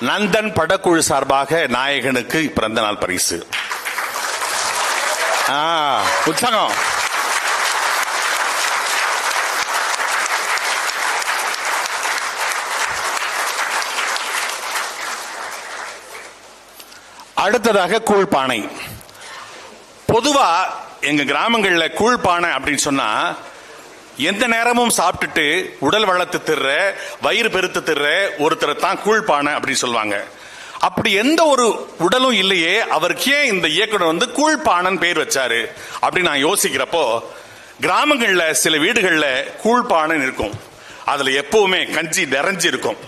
நந்தன் படக்குழு சார்பாக நாயகனுக்கு பிறந்த நாள் பரிசு. உற்சாகம். அடுத்ததாக கூழ்பானை. பொதுவா எங்க கிராமங்கள்ல கூழ்பானை அப்படின்னு சொன்னா எந்த நேரமும் சாப்பிட்டுட்டு உடல் வளர்த்து திர்ற, வயிறு பெருத்து திர்ற ஒருத்தரை தான் கூழ்பானை அப்படின்னு சொல்லுவாங்க. அப்படி எந்த ஒரு உடலும் இல்லையே, அவருக்கு ஏன் இந்த இயக்குனர் வந்து கூழ்பானன் பேர் வச்சாரு அப்படின்னு நான் யோசிக்கிறப்போ, கிராமங்கள்ல சில வீடுகள்ல கூழ்பானன் இருக்கும். அதுல எப்பவுமே கஞ்சி நிறைஞ்சு இருக்கும்.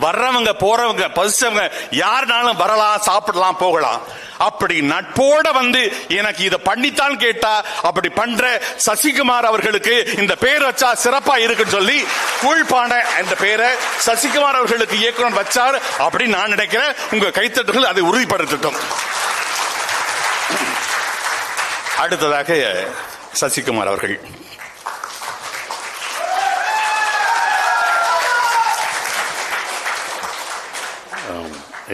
வர்றவங்க போறவங்க பசிச்சவங்க யாருனாலும் வரலாம், சாப்பிடலாம், போகலாம். அப்படி நட்போட வந்து எனக்கு இதை பண்ணித்தான் கேட்டா அப்படி பண்ற சசிகுமார் அவர்களுக்கு இந்த பேர் வச்சா சிறப்பா இருக்குன்னு சொல்லி கூழ்பானை என்ற பேரை சசிகுமார் அவர்களுக்கு இயக்குனர் வச்சார் அப்படின்னு நான் நினைக்கிறேன். உங்க கைத்தட்டுகள் அதை உறுதிப்படுத்தட்டும். அடுத்ததாக சசிகுமார் அவர்கள்.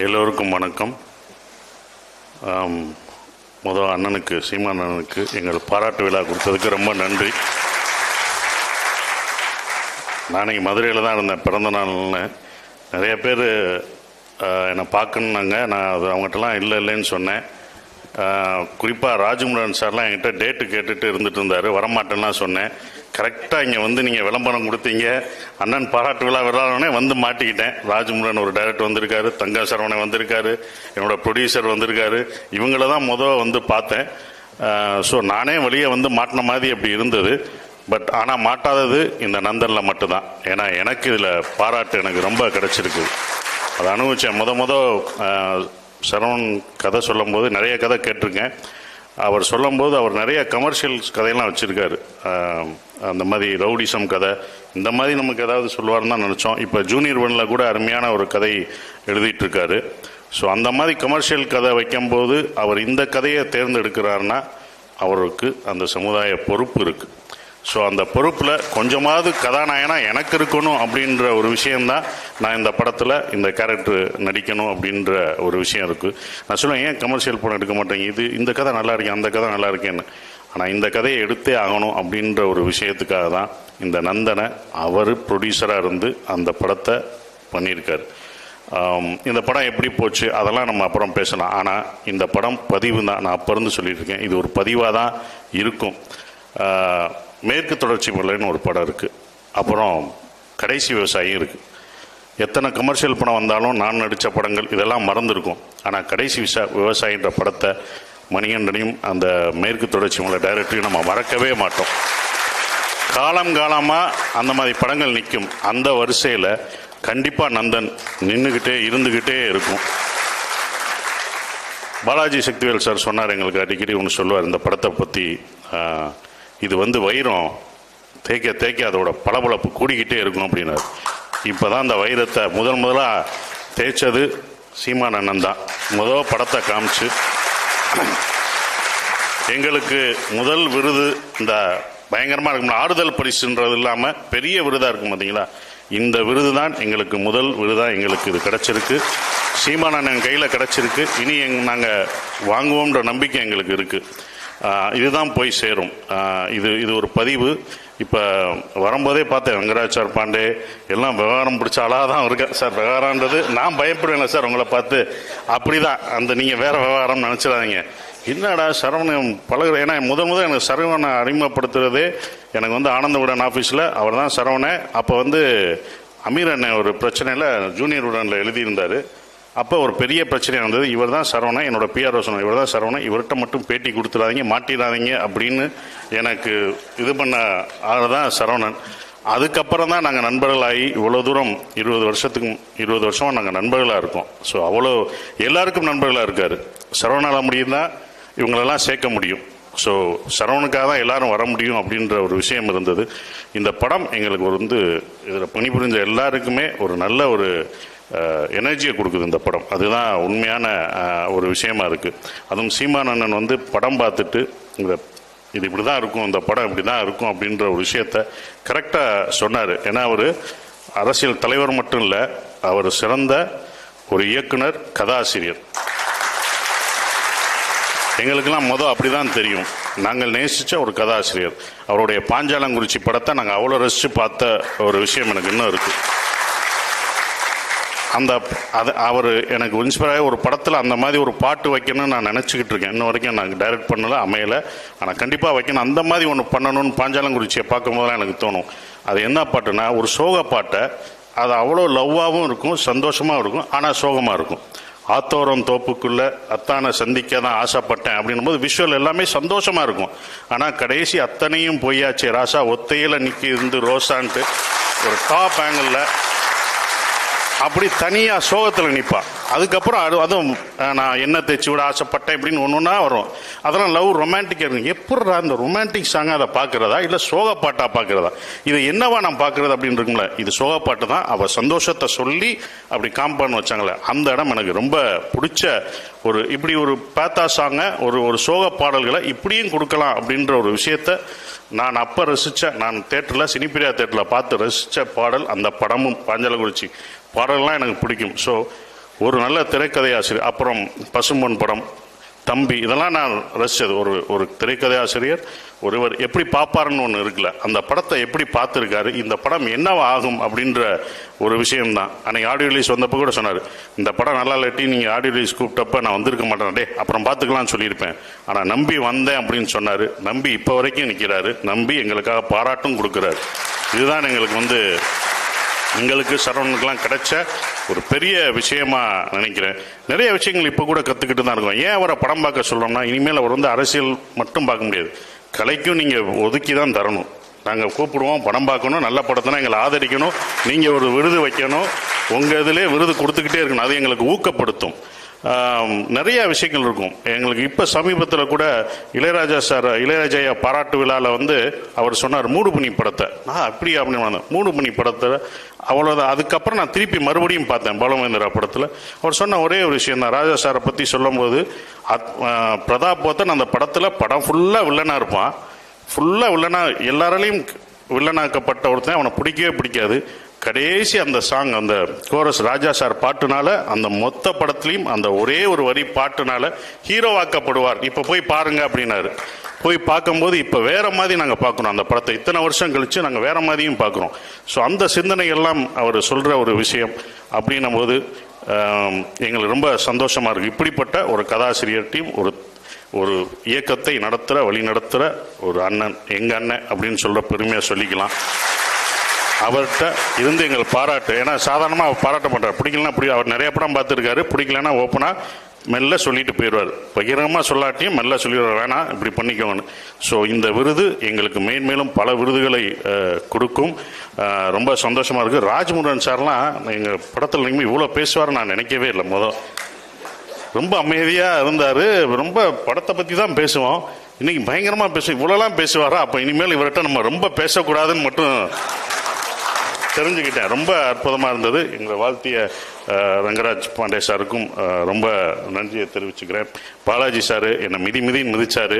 எல்லோருக்கும் வணக்கம். முதல் அண்ணனுக்கு, சீமான் அண்ணனுக்கு எங்கள் பாராட்டு விழா கொடுத்ததுக்கு ரொம்ப நன்றி. நானே மதுரையில் தான் இருந்தேன் பிறந்த நாள்னு. நிறைய பேர் என்னை பார்க்கணுன்னாங்க. நான் அது அவங்ககிட்டலாம் இல்லைன்னு சொன்னேன். குறிப்பாக ராஜமுருகன் சார்லாம் என்கிட்ட டேட்டு கேட்டுட்டு இருந்துட்டு இருந்தார். வரமாட்டேன்லாம் சொன்னேன். கரெக்டாக இங்கே வந்து நீங்கள் விளம்பரம் கொடுத்தீங்க, அண்ணன் பாராட்டு விழா விழானே வந்து மாட்டிக்கிட்டேன். ராஜமுருகன் ஒரு டைரக்டர் வந்திருக்காரு, தங்கா சரவணன் வந்திருக்காரு, என்னோட ப்ரொடியூசர் வந்திருக்காரு. இவங்கள தான் வந்து பார்த்தேன். ஸோ நானே வெளியே வந்து மாட்டின மாதிரி அப்படி இருந்தது. பட் ஆனால் மாட்டாதது இந்த நந்தனில் மட்டும்தான். ஏன்னா எனக்கு இதில் பாராட்டு எனக்கு ரொம்ப கிடச்சிருக்கு. அதை அனுபவித்தேன். சரவணன் கதை சொல்லும்போது நிறைய கதை கேட்டிருக்கேன். அவர் சொல்லும்போது அவர் நிறைய கமர்ஷியல்ஸ் கதையெல்லாம் வச்சுருக்காரு. அந்த மாதிரி ரவுடிசம் கதை, இந்த மாதிரி நமக்கு ஏதாவது சொல்லுவார்னு தான் நினச்சோம். இப்போ ஜூனியர் ஒன்னில் கூட அருமையான ஒரு கதை எழுதிட்டுருக்காரு. ஸோ அந்த மாதிரி கமர்ஷியல் கதை வைக்கும்போது அவர் இந்த கதையை தேர்ந்தெடுக்கிறாருன்னா அவருக்கு அந்த சமுதாய பொறுப்பு இருக்குது. ஸோ அந்த பொறுப்பில் கொஞ்சமாவது கதாநாயகனா எனக்கு இருக்கணும் அப்படின்ற ஒரு விஷயந்தான் நான் இந்த படத்தில் இந்த கேரக்டர் நடிக்கணும் அப்படின்ற ஒரு விஷயம் இருக்குது. நான் சொல்லுவேன், ஏன் கமர்ஷியல் படம் எடுக்க மாட்டேங்க, இந்த கதை நல்லா இருக்கேன், அந்த கதை நல்லா இருக்கேன்னு. ஆனால் இந்த கதையை எடுத்தே ஆகணும் அப்படின்ற ஒரு விஷயத்துக்காக தான் இந்த நந்தனை அவர் ப்ரொடியூசராக இருந்து அந்த படத்தை பண்ணியிருக்கார். இந்த படம் எப்படி போச்சு அதெல்லாம் நம்ம அப்புறம் பேசலாம். ஆனால் இந்த படம் பதிவு தான். நான் அப்போ இருந்து சொல்லிட்டு இருக்கேன், இது ஒரு பதிவாக தான் இருக்கும். மேற்கு தொடர்ச்சி மலைன்னு ஒரு படம் இருக்குது. அப்புறம் கடைசி விவசாயம் இருக்குது. எத்தனை கமர்ஷியல் படம் வந்தாலும் நான் நடித்த படங்கள் இதெல்லாம் மறந்துருக்கும். ஆனால் கடைசி விவசாயின்ற படத்தை மணிகண்டனையும் அந்த மேற்கு தொடர்ச்சி மலை டைரக்டரையும் நம்ம மறக்கவே மாட்டோம். காலமாக அந்த மாதிரி படங்கள் நிற்கும். அந்த வரிசையில் கண்டிப்பாக நந்தன் நின்றுக்கிட்டே இருந்துக்கிட்டே இருக்கும். பாலாஜி சக்திவேல் சார் சொன்னார், எங்களுக்கு அடிக்கடி ஒன்று சொல்லுவார் இந்த படத்தை பற்றி, இது வந்து வைரம் தேய்க்க தேய்க்க அதோட பளபளப்பு கூடிக்கிட்டே இருக்கும் அப்படின்னாரு. இப்போ தான் அந்த வைரத்தை முதலாக தேய்ச்சது சீமான் அண்ணன் தான். படத்தை காமிச்சு எங்களுக்கு முதல் விருது இந்த பயங்கரமாக இருக்கும் ஆறுதல் பரிசுன்றது இல்லாமல் பெரிய விருதாக இருக்கும் பார்த்தீங்களா, இந்த விருது தான் எங்களுக்கு முதல் விருதாக எங்களுக்கு இது கிடச்சிருக்கு. சீமான் அண்ணன் கையில் கிடச்சிருக்கு. இனி நாங்கள் வாங்குவோம்ன்ற நம்பிக்கை எங்களுக்கு இருக்குது. இதுதான் போய் சேரும். இது ஒரு பதிவு. இப்போ வரும்போதே பார்த்தேன், வெங்கடாச்சார் பாண்டே எல்லாம் விவகாரம் பிடிச்ச ஆளாக தான் இருக்கேன் சார். விவகாரன்றது நான் பயப்படுவேன் சார் உங்களை பார்த்து. அப்படி தான் அந்த நீங்கள் வேறு விவகாரம் நினச்சிடாதீங்க. என்னடா சரவணன் பழகுற, ஏன்னா முதல் எனக்கு சரவணனை அறிமுகப்படுத்துறதே எனக்கு வந்து ஆனந்த உடன் ஆஃபீஸில் அவர் தான் சரவணன். அப்போ வந்து அமீர் அண்ணன் ஒரு பிரச்சனையில் ஜூனியர் உடனில் எழுதியிருந்தார். அப்போ ஒரு பெரிய பிரச்சனை வந்தது. இவர் தான் சரவணன், என்னோட பிஆர்ஓ சொன்ன இவர் தான் சரவணன், இவர்கிட்ட மட்டும் பேட்டி கொடுத்துடாதீங்க, மாட்டிடாதீங்க அப்படின்னு எனக்கு இது பண்ண ஆள் தான் சரவணன். அதுக்கப்புறம் தான் நாங்கள் நண்பர்களாகி இவ்வளோ தூரம் 20 வருஷமாக நாங்கள் நண்பர்களாக இருக்கோம். ஸோ அவ்வளோ எல்லாருக்கும் நண்பர்களாக இருக்கார். சரவணால் முடியும் தான் இவங்களெல்லாம் சேர்க்க முடியும். ஸோ சரவணுக்காக தான் எல்லாரும் வர முடியும் அப்படின்ற ஒரு விஷயம் இருந்தது. இந்த படம் எங்களுக்கு வந்து இதில் பணிபுரிஞ்ச எல்லாருக்குமே ஒரு நல்ல ஒரு எனர்ஜியை கொடுக்குது இந்த படம். அதுதான் உண்மையான ஒரு விஷயமா இருக்குது. அதுவும் சீமான் அண்ணன் வந்து படம் பார்த்துட்டு இது இப்படி தான் இருக்கும், இந்த படம் இப்படி தான் இருக்கும் அப்படின்ற ஒரு விஷயத்த கரெக்டாக சொன்னார். ஏன்னா அவர் அரசியல் தலைவர் மட்டும் இல்லை, அவர் சிறந்த ஒரு இயக்குனர், கதாசிரியர். எங்களுக்கெல்லாம் அப்படிதான் தெரியும். நாங்கள் நேசித்த ஒரு கதாசிரியர். அவருடைய பாஞ்சாலங்குறிச்சி படத்தை நாங்கள் அவ்வளோ ரசித்து பார்த்த ஒரு விஷயம் எனக்கு இன்னும் இருக்குது. அவர் எனக்கு இன்ஸ்பயர் ஒரு படத்தில் அந்த மாதிரி ஒரு பாட்டு வைக்கணும்னு நான் நினச்சிக்கிட்டு இருக்கேன். இன்ன வரைக்கும் நான் டைரக்ட் பண்ணலை, அமையலை. ஆனால் கண்டிப்பாக வைக்கணும். அந்த மாதிரி ஒன்று பண்ணணும்னு பாஞ்சாலங்குறிச்சியை பார்க்கும்போதெல்லாம் எனக்கு தோணும். அது என்ன பாட்டுனா, ஒரு சோக பாட்டை, அது அவ்வளோ லவ்வாகவும் இருக்கும், சந்தோஷமாக இருக்கும், ஆனால் சோகமாக இருக்கும். ஆத்தோரம் தோப்புக்குள்ள அத்தானை சந்திக்க தான் ஆசைப்பட்டேன் அப்படின்னும் போது விஷுவல் எல்லாமே சந்தோஷமா இருக்கும். ஆனால் கடைசி அத்தனையும் பொய்யாச்சே ராசா ஒத்தையில நிற்கி இருந்து ரோசான்ட்டு ஒரு டாப் ஆங்கிளில் அப்படி தனியாக சோகத்தில் நிற்பா. அதுக்கப்புறம் அதுவும் நான் என்ன தைச்சி விட ஆசைப்பட்டேன் இப்படின்னு ஒன்றுனா வரும். அதெல்லாம் லவ் ரொமான்டிக்காக இருக்கும். எப்படி அந்த ரொமான்டிக் சாங்காக அதை பார்க்குறதா இல்லை சோகப்பாட்டாக பார்க்குறதா, இது என்னவா நான் பார்க்குறது அப்படின்னு இருக்கும்ல. இது சோகப்பாட்டு தான். அவள் சந்தோஷத்தை சொல்லி அப்படி காம்பவுண்ட் வச்சாங்களே, அந்த இடம் எனக்கு ரொம்ப பிடிச்ச ஒரு, இப்படி ஒரு பேத்தா சாங்கை, ஒரு சோக பாடல்களை இப்படியும் கொடுக்கலாம் அப்படின்ற ஒரு விஷயத்த நான் அப்போ ரசித்தேன். நான் தேட்டரில், சினிப்பிரியா தேட்டரில் பார்த்து ரசித்த பாடல் அந்த படமும். பாஞ்சாலங்குறிச்சி பாடல்லாம் எனக்கு பிடிக்கும். ஸோ ஒரு நல்ல திரைக்கதை ஆசிரியர். அப்புறம் பசும்பொன் படம், தம்பி, இதெல்லாம் நான் ரசித்தது. ஒரு திரைக்கதை ஆசிரியர் ஒருவர் எப்படி பார்ப்பாருன்னு ஒன்று இருக்குல்ல, அந்த படத்தை எப்படி பார்த்துருக்காரு, இந்த படம் என்னவா ஆகும் அப்படின்ற ஒரு விஷயம்தான். அன்னைக்கு ஆடியோ ரிலீஸ் வந்தப்போ கூட சொன்னார், இந்த படம் நல்லா இல்லாட்டி நீங்கள் ஆடியோ ரிலீஸ் கூப்பிட்டப்ப நான் வந்திருக்க மாட்டேன், டே அப்புறம் பார்த்துக்கலாம்னு சொல்லியிருப்பேன். ஆனால் நம்பி வந்தேன் அப்படின்னு சொன்னார். நம்பி இப்போ வரைக்கும் நிற்கிறாரு. நம்பி எங்களுக்காக பாராட்டும் கொடுக்குறாரு. இதுதான் எங்களுக்கு சரவணனுக்கெல்லாம் கிடைச்ச ஒரு பெரிய விஷயமா நினைக்கிறேன். நிறைய விஷயங்கள் இப்போ கூட கற்றுக்கிட்டு தான் இருக்கோம். ஏன் அவரை படம் பார்க்க சொல்கிறோம்னா, இனிமேல் அவர் அரசியல் மட்டும் பார்க்க முடியாது, கலைக்கும் நீங்கள் ஒதுக்கி தான் தரணும். நாங்கள் கூப்பிடுவோம், படம் பார்க்கணும், நல்ல படத்தினா எங்களை ஆதரிக்கணும், நீங்கள் ஒரு விருது வைக்கணும், உங்கள் இதிலே விருது கொடுத்துக்கிட்டே இருக்கணும். அது எங்களுக்கு ஊக்கப்படுத்தும். நிறைய விஷயங்கள் இருக்கும் எங்களுக்கு. இப்போ சமீபத்தில் கூட இளையராஜா பாராட்டு விழாவில் அவர் சொன்னார், மூடுபனி படத்தை. அப்படியா அப்படின்னு மூடுபனி படத்தை அவ்வளோதான். அதுக்கப்புறம் நான் திருப்பி மறுபடியும் பார்த்தேன் பாலுமகேந்திரா படத்தில். அவர் சொன்ன ஒரே ஒரு விஷயம் தான், ராஜா சாரை பற்றி சொல்லும் போது, பிரதாப் போத்தன் அந்த படத்தில் படம் ஃபுல்லாக வில்லனாக இருப்பான். ஃபுல்லாக வில்லனா, எல்லாராலையும் வில்லனாக்கப்பட்ட ஒருத்தன், அவனை பிடிக்கவே பிடிக்காது. கடைசி அந்த சாங், அந்த கோரஸ் ராஜா சார் பாட்டுனால, அந்த மொத்த படத்துலையும் அந்த ஒரே ஒரு வரி பாட்டுனால ஹீரோவாக்கப்படுவார். இப்போ போய் பாருங்க அப்படின்னாரு. போய் பார்க்கும்போது இப்போ வேற மாதிரி நாங்கள் பார்க்கணும் அந்த படத்தை. இத்தனை வருஷம் கழிச்சு நாங்கள் வேற மாதிரியும் பார்க்குறோம். ஸோ அந்த சிந்தனை எல்லாம் அவர் சொல்கிற ஒரு விஷயம் அப்படின்னும் போது எங்களுக்கு ரொம்ப சந்தோஷமாக இருக்குது. இப்படிப்பட்ட ஒரு கதாசிரியர் டீம், ஒரு இயக்கத்தை வழி நடத்துகிற ஒரு அண்ணன், எங்கள் அண்ணன் அப்படின்னு சொல்கிற பெருமையாக சொல்லிக்கலாம். அவர்கிட்ட இருந்து எங்கள் பாராட்டு. ஏன்னா சாதாரணமாக அவர் பாராட்ட மாட்டார். பிடிக்கலன்னா அவர் நிறைய படம் பார்த்துருக்காரு. பிடிக்கலன்னா ஓப்பனாக மெல்ல சொல்லிட்டு போயிடுவார். பகிரங்கமாக சொல்லாட்டியும் மெல்ல சொல்லிடுவார், வேணாம் இப்படி பண்ணிக்கோங்கன்னு. ஸோ இந்த விருது எங்களுக்கு மேன்மேலும் பல விருதுகளை கொடுக்கும். ரொம்ப சந்தோஷமாக இருக்குது. ராஜ்முருகன் சார்லாம் எங்கள் படத்தில் நீங்கள் இவ்வளோ பேசுவார் நான் நினைக்கவே இல்லை. ரொம்ப அமைதியாக இருந்தார். ரொம்ப படத்தை பற்றி தான் பேசுவோம். இன்னைக்கு பயங்கரமாக பேசுவோம். இவ்வளோலாம் பேசுவாரா? அப்போ இனிமேல் இவர்கிட்ட நம்ம ரொம்ப பேசக்கூடாதுன்னு மட்டும் தெரிஞ்சுக்கிட்டேன். ரொம்ப அற்புதமாக இருந்தது. எங்களை வாழ்த்திய ரங்கராஜ் பாண்டே சாருக்கும் ரொம்ப நன்றியை தெரிவிச்சுக்கிறேன். பாலாஜி சார் என்னை மிதிச்சாரு.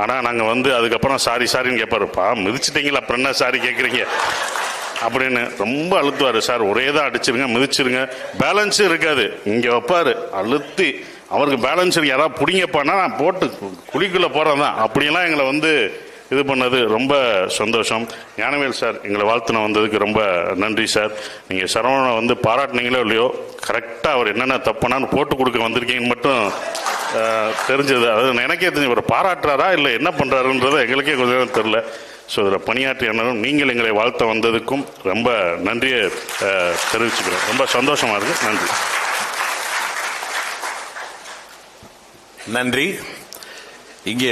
ஆனால் நாங்கள் அதுக்கப்புறம் சாரின்னு கேட்பாருப்பா, மிதிச்சிட்டிங்களா அப்புறம் என்ன சாரி கேட்குறீங்க அப்படின்னு ரொம்ப அழுத்துவார். சார் ஒரே தான் அடிச்சிருங்க, மிதிச்சிருங்க, பேலன்ஸும் இருக்காது. இங்கே வைப்பார் அழுத்தி, அவருக்கு பேலன்ஸ் யாராவது பிடிங்கப்பானா நான் போட்டு குழிக்குள்ளே போகிறேன் தான். அப்படியெல்லாம் எங்களை இது பண்ணது ரொம்ப சந்தோஷம். ஞானவேல் சார் எங்களை வாழ்த்துன வந்ததுக்கு ரொம்ப நன்றி சார். நீங்கள் சரவணனை பாராட்டினீங்களோ இல்லையோ, கரெக்டாக அவர் என்னென்ன தப்புனான்னு போட்டு கொடுக்க வந்திருக்கீங்கன்னு மட்டும் தெரிஞ்சது. அது எனக்கே தெரிஞ்சு, ஒரு பாராட்டுறாரா இல்லை என்ன பண்ணுறாருன்றதை எங்களுக்கே கொஞ்சம் தெரில. ஸோ இதில் பணியாற்றிய அண்ணனும் நீங்கள் எங்களை வாழ்த்த வந்ததுக்கும் ரொம்ப நன்றியை தெரிவிச்சுக்கிறேன். ரொம்ப சந்தோஷமாக இருக்குது. நன்றி. இங்கே